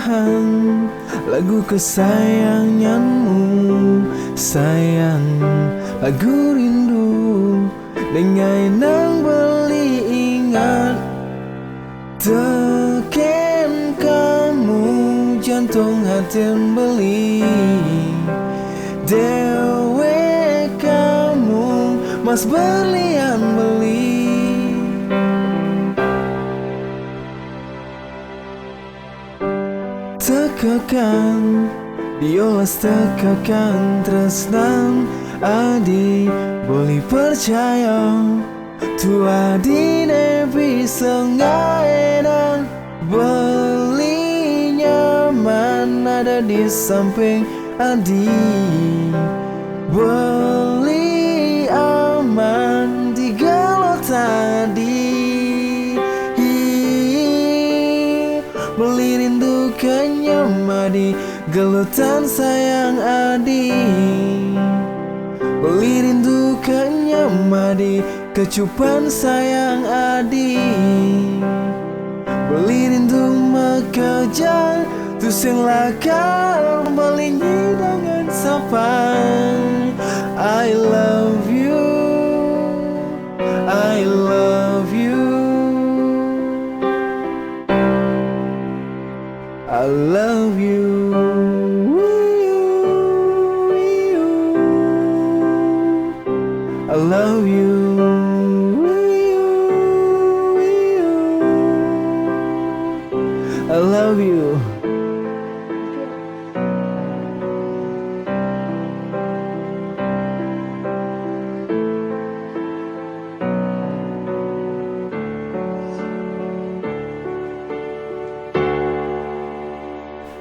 Tuhan lagu kesayanganmu, sayang lagu rindu dengan nang beli ingat teken kamu jantung hati beli dewe kamu mas berlian beli tekakan diolas tekakan tresnan adi boleh percaya tu adi ne bisa ngaenan beli nyaman ada di samping adi beli aman di galau tadi beli rindu kenyamadi gelutan sayang adi beli rindu kenyamadi kecupan sayang adi beli rindu mekejar tu sing lakar melinyi dengan sapa I love you I love you I love you I love you I love you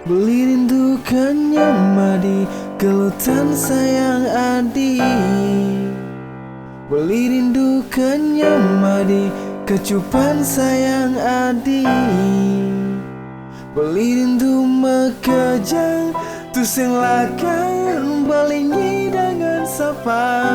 beli rindu kenyamadi gelutan sayang adi beli rindu kenyamadi kecupan sayang adi beli rindu mekejang tu sing lakan balingi dengan sapa